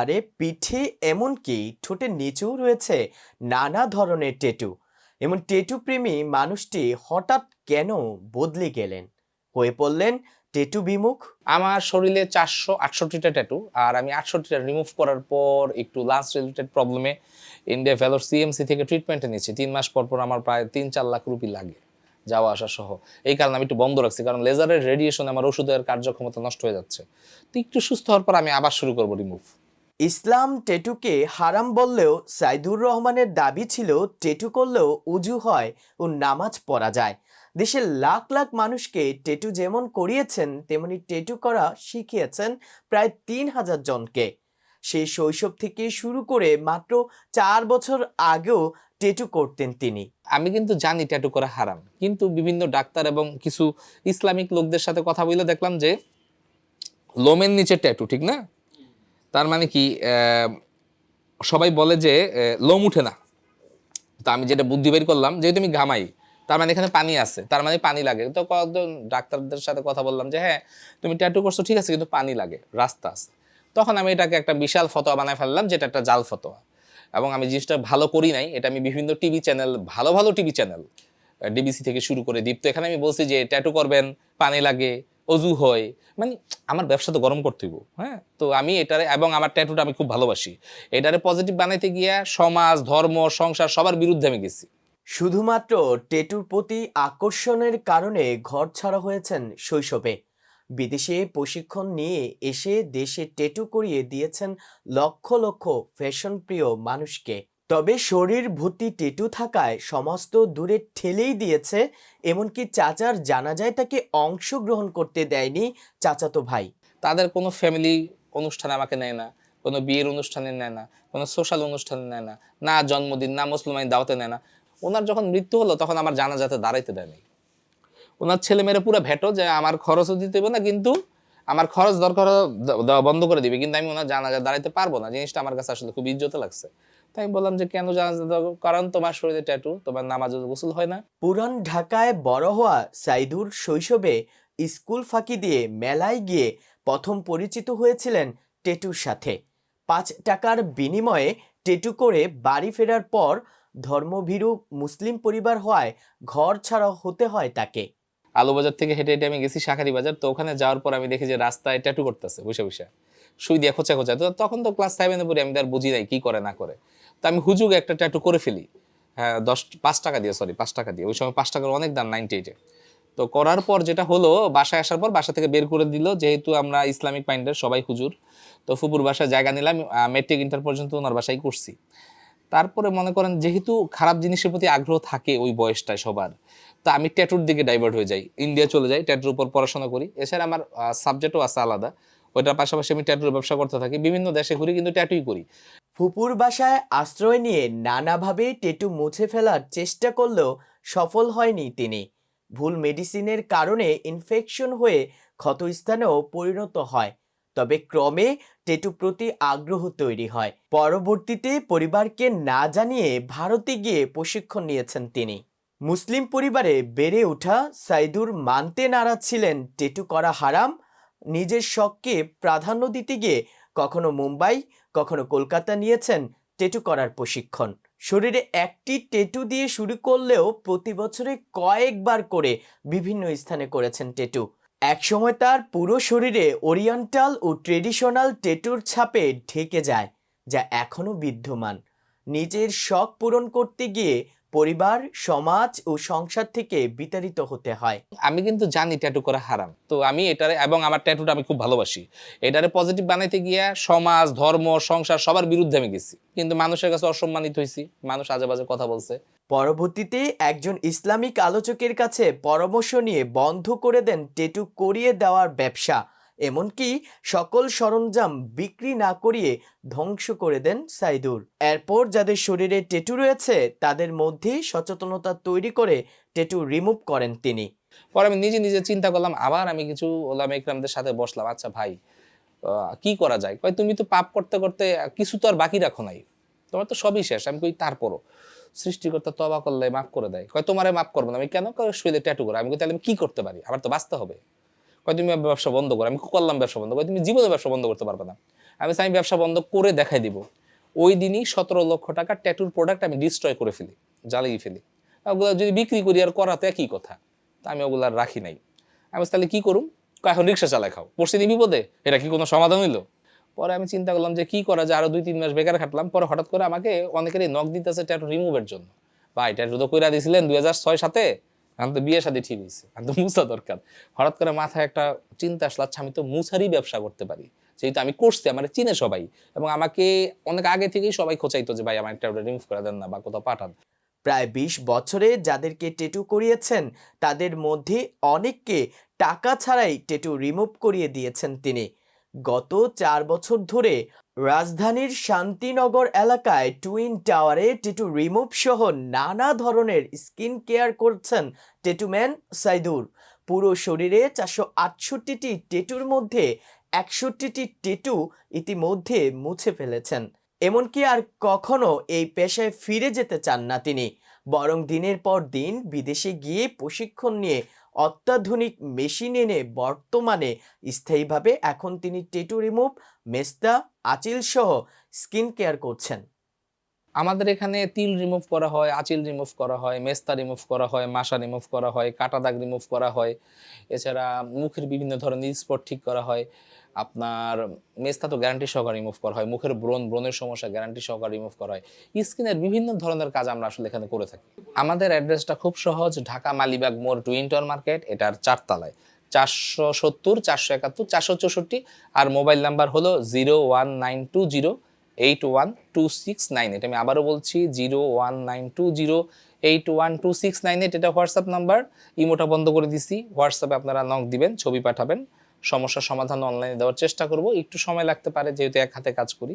ঘাড়ে, পিঠে, এমনকি ঠোঁটের নিচেও রয়েছে নানা ধরনের ট্যাটু। এমন ট্যাটু প্রেমী মানুষটি হঠাৎ কেন বদলে গেলেন, হয়ে পড়লেন ট্যাটু বিমুখ? আমার শরীরে 468টা ট্যাটু, আর আমি 68টা রিমুভ করার পর একটু লাঞ্চ রিলেটেড প্রবলেমে ইন্ডিয়া ভ্যালোর সিএমসি থেকে ট্রিটমেন্টে নিচ্ছি। 3 মাস পর পর আমার প্রায় 3-4 লাখ রুপি লাগে যাওয়া আসা সহ। এই কারণে আমি একটু বন্ধ রাখছি, কারণ লেজারের রেডিয়েশনে আমার ওষুধের কার্যক্ষমতা নষ্ট হয়ে যাচ্ছে। তো একটু সুস্থ হওয়ার পর আমি আবার শুরু করবো রিমুভ। ইসলাম ট্যাটুকে হারাম বললেও সাইদুর রহমানের দাবি ছিল ট্যাটু করলেও উজু হয় ও নামাজ পড়া যায়। দেশের লাখ লাখ মানুষকে ট্যাটু যেমন করিয়েছেন, তেমনি ট্যাটু করা শিখিয়েছেন প্রায় 3,000 জনকে। সেই শৈশব থেকে শুরু করে মাত্র 4 বছর আগেও ট্যাটু করতেন তিনি। আমি কিন্তু জানি ট্যাটু করা হারাম, কিন্তু বিভিন্ন ডাক্তার এবং কিছু ইসলামিক লোকদের সাথে কথা বলে দেখলাম যে লোমের নিচে ট্যাটু ঠিক না, তার মানে কি সবাই বলে যে লোম উঠে না। তো আমি যেটা বুদ্ধি বের করলাম, যেহেতু আমি ঘামাই, তার মানে এখানে পানি আছে, তার মানে পানি লাগে। তো কয়েকজন ডাক্তারদের সাথে কথা বললাম যে হ্যাঁ তুমি ট্যাটু করছো ঠিক আছে, কিন্তু পানি লাগে, রাস্তা আছে। তখন আমি এটাকে একটা বিশাল ফতোয়া বানায় ফেললাম, যেটা একটা জাল ফতোয়া। এবং আমি জিনিসটা ভালো করি নাই, এটা আমি বিভিন্ন টিভি চ্যানেল, ভালো ভালো টিভি চ্যানেল, ডিবিসি থেকে শুরু করে দীপ্ত, এখানে আমি বলছি যে ট্যাটু করবেন, পানি লাগে, অজু হয়। মানে আমার ব্যবসা তো গরম করতে হইব, হ্যাঁ। তো আমি এটারে, এবং আমার ট্যাটুটা আমি খুব ভালোবাসি, এটারে পজিটিভ বানাইতে গিয়া সমাজ, ধর্ম, সংসার সবার বিরুদ্ধে আমি গেছি। শুধুমাত্র ট্যাটুর প্রতি আকর্ষণের কারণে ঘর ছাড়া হয়েছেন শৈশবে। বিদেশে প্রশিক্ষণ নিয়ে এসে দেশে ট্যাটু করিয়ে দিয়েছেন লক্ষ লক্ষ ফ্যাশন প্রিয় মানুষকে। তবে শরীর ভর্তি ট্যাটু থাকায় সমস্ত দূরে ঠেলেই দিয়েছে। এমনকি চাচার জানাজায় তাকে অংশগ্রহণ করতে দেয়নি চাচাতো ভাই। তাদের কোনো ফ্যামিলি অনুষ্ঠানে আমাকে নেয় না, কোনো বিয়ের অনুষ্ঠানে নেয় না, কোনো সোশ্যাল অনুষ্ঠানে নেয় না, না জন্মদিন, না মুসলমান দাওয়াতে নেয় না। ওনার যখন মৃত্যু হলো তখন আমার জানাজাতে দাঁড়াইতে দেয়নি। ওনার ছেলে মেয়েরা পুরো ভেটো যে আমার খরচও দিতে হবে না, কিন্তু আমার খরচ দরকার দেওয়া বন্ধ করে দিবে, কিন্তু আমি ওনার জানাজা দাঁড়াইতে পারবো না। জিনিসটা আমার কাছে আসলে খুব ইজ্জতে লাগছে। তাই আমি বললাম যে কেন জানাজা দাও? কারণ তোমার শরীরে ট্যাটু, তোমার নামাজ গোসল হয় না। পুরান ঢাকায় বড় হওয়া সাইদুর শৈশবে স্কুল ফাঁকি দিয়ে মেলায় গিয়ে প্রথম পরিচিত হয়েছিলেন ট্যাটুর সাথে। 5 টাকার বিনিময়ে ট্যাটু করে বাড়ি ফেরার পর ধর্মভীরু মুসলিম পরিবার হওয়ায় ঘর ছাড়া হতে হয় তাকে। আলুবাজার থেকে হেঁটে হেঁটে আমি গেছি শাঁখারি বাজার। তো ওখানে যাওয়ার পর আমি দেখি যে রাস্তায় ট্যাটু করতেছে বসে বসে, সুই দিয়ে খোঁচা খোঁচা। তো তখন তো ক্লাস 7-এ পড়ি, আমি তো আর বুঝি নাই কি করে না করে। তো আমি হুজুগে একটা ট্যাটু করে ফেলি। হ্যাঁ, 5 টাকা দিয়ে, সরি 5 টাকা দিয়ে। ওই সময় 5 টাকার অনেক দাম 98-এ। তো করার পর যেটা হলো, বাসায় আসার পর বাসা থেকে বের করে দিল, যেহেতু আমরা ইসলামিক মাইন্ডের সবাই হুজুর। তো ফুপুর বাসায় জায়গা নিলাম, মেট্রিক ইন্টার পর্যন্ত ওনার বাসায় করছি। তারপরে মনে করেন যেহেতু খারাপ জিনিসের প্রতি আগ্রহ থাকে ওই বয়সটায় সবার, তো আমি ট্যাটুর দিকে ডাইভার্ট হয়ে যাই, ইন্ডিয়া চলে যাই, ট্যাটুর উপর পড়াশোনা করি। এছাড়া আমার সাবজেক্টও আছে আলাদা, ওইটার পাশাপাশি আমি ট্যাটুর ব্যবসা করতে থাকি, বিভিন্ন দেশে ঘুরি, কিন্তু ট্যাটুই করি। ফুপুর বাসায় আশ্রয় নিয়ে নানাভাবে ট্যাটু মুছে ফেলার চেষ্টা করলেও সফল হয়নি তিনি। ভুল মেডিসিনের কারণে ইনফেকশন হয়ে ক্ষতস্থানেও পরিণত হয়। তবে ক্রমে ট্যাটু প্রতি আগ্রহ তৈরি হয়। পরবর্তীতে পরিবারকে না জানিয়ে ভারতে গিয়ে প্রশিক্ষণ নিয়েছেন তিনি। মুসলিম পরিবারে বেড়ে ওঠা সাইদুর মানতে নারাজ ছিলেন ট্যাটু করা হারাম। নিজের শখকে প্রাধান্য দিতে গিয়ে কখনো মুম্বাই, কখনো কলকাতা নিয়েছেন ট্যাটু করার প্রশিক্ষণ। শরীরে একটি ট্যাটু দিয়ে শুরু করলেও প্রতি বছরে কয়েকবার করে বিভিন্ন স্থানে করেছেন ট্যাটু। একসময় তার পুরো শরীরে ওরিয়েন্টাল ও ট্রেডিশনাল ট্যাটুর ছাপে ঢেকে যায়, যা এখনো বিদ্যমান। নিজের শখ পূরণ করতে গিয়ে পরিবার, সমাজ ও সংসার থেকে বিতাড়িত হতে হয়। আমি কিন্তু জানি ট্যাটু করা হারাম, তো আমি এটারে, এবং আমার ট্যাটুটা আমি খুব ভালোবাসি, এটারে পজিটিভ বানাইতে গিয়া সমাজ, ধর্ম, সংসার সবার বিরুদ্ধে আমি গেছি, কিন্তু মানুষের কাছে অসম্মানিত হয়েছি, মানুষ আজে বাজে কথা বলছে। পরবর্তীতে একজন ইসলামিক আলোচকের কাছে পরামর্শ নিয়ে বন্ধ করে দেন ট্যাটু করিয়ে দেওয়ার ব্যবসা। এমনকি সকল সরঞ্জাম বিক্রি না করিয়ে ধ্বংস করে দেন সাইদুর। এরপর যাদের শরীরে ট্যাটু রয়েছে তাদের মধ্যে সচেতনতা তৈরি করে ট্যাটু রিমুভ করেন তিনি। পরে আমি নিজে নিজে চিন্তা করলাম, আবার আমি কিছু ওলামা ইকরামদের সাথে বসলাম, আচ্ছা ভাই কি করা যায়? কয় তুমি তো পাপ করতে করতে কিছু তো আর বাকি রাখো নাই, তোমার তো সবই শেষ। আমি কই তারপরও সৃষ্টিকর্তা তওবা করলে মাফ করে দেয়। কয় তোমারে মাফ করবো না। আমি কেন? কয় শরীরে ট্যাটু করা। আমি কই তাহলে আমি কি করতে পারি? আমার তো বাঁচতে হবে। কয় তুমি ব্যবসা বন্ধ করো। আমি করলাম ব্যবসা বন্ধ। কয় তুমি জীবনে ব্যবসা বন্ধ করতে পারবে না। আমি ব্যবসা বন্ধ করে দেখাই দিব। ওই দিনই 17 লক্ষ টাকা ট্যাটুর প্রোডাক্ট আমি ডিস্ট্রয় করে ফেলি, জ্বালিয়ে ফেলি। ওগুলো যদি বিক্রি করি আর করা তো একই কথা, তা আমি ওগুলো আর রাখি নাই। আমি তাহলে কি করুম, এখন রিক্সা চালায় খাও, পড়ছি নি বিপদে, এটা কি কোনো সমাধান হইলো? পরে আমি চিন্তা করলাম যে কি করা যায়, আরো 2-3 মাস বেকার খাটলাম। পরে হঠাৎ করে আমাকে অনেকেরই নক দিতেছে ট্যাটু রিমুভের জন্য। ভাই ট্যাটু তো কইরা দিছিলেন 2006 সালে, এখন তো বিয়ে শাদী ঠিক হয়েছে, এখন তো মুছা দরকার। হঠাৎ করে মাথায় একটা চিন্তা আসলো, আচ্ছা আমি তো মুছারই ব্যবসা করতে পারি, যেহেতু আমি করছি, আমার চিনে সবাই, এবং আমাকে অনেক আগে থেকেই সবাই খোঁচাইতো যে ভাই আমার একটা রিমুভ করে দেন না বা কোথাও পাঠান। প্রায় 20 বছরে যাদেরকে টেটু করিয়েছেন তাদের মধ্যে অনেককে টাকা ছাড়াই টেটু রিমুভ করিয়ে দিয়েছেন তিনি। গত 4 বছর ধরে রাজধানীর শান্তিনগর এলাকায় টুইন টাওয়ারে টেটু রিমুভ সহ নানা ধরনের স্কিন কেয়ার করছেন টেটুম্যান সাইদুর। পুরো শরীরে 468টি টেটুর মধ্যে 61টি টেটু ইতিমধ্যে মুছে ফেলেছেন। এমনকি আর কখনো এই পেশায় ফিরে যেতে চান না তিনি, বরং দিনের পর দিন বিদেশে গিয়ে প্রশিক্ষণ নিয়ে অত্যাধুনিক মেশিন এনে বর্তমানে স্থায়ীভাবে এখন তিনি টেটু রিমুভ, মেস্তা, আঁচিল সহ স্কিন কেয়ার করছেন। আমাদের এখানে তিল রিমুভ করা হয়, আঁচিল রিমুভ করা হয়, মেস্তা রিমুভ করা হয়, মাসা রিমুভ করা হয়, কাটা দাগ রিমুভ করা হয়। এছাড়া মুখের বিভিন্ন ধরনের স্পট ঠিক করা হয়। আপনার মেস্তা তো গ্যারান্টি সহকারে রিমুভ করা হয়। মুখের ব্রণের সমস্যা গ্যারান্টি সহকারে রিমুভ করা হয়। স্কিনের বিভিন্ন ধরনের কাজ আমরা আসলে এখানে করে থাকি। আমাদের অ্যাড্রেসটা খুব সহজ, ঢাকা মালিবাগ মোড় টুইন টাওয়ার মার্কেট, এটার 4 তলায়। 470 471 464, আর মোবাইল নাম্বার হলো 01920812698। আমি আবারও বলছি 01920812698। এটা হোয়াটসঅ্যাপ নাম্বার। ইমোটা বন্ধ করে দিছি, হোয়াটসঅ্যাপে আপনারা নক দিবেন, ছবি পাঠাবেন, সমস্যার সমাধান অনলাইনে দেওয়ার চেষ্টা করব। একটু সময় লাগতে পারে যেহেতু এক হাতে কাজ করি।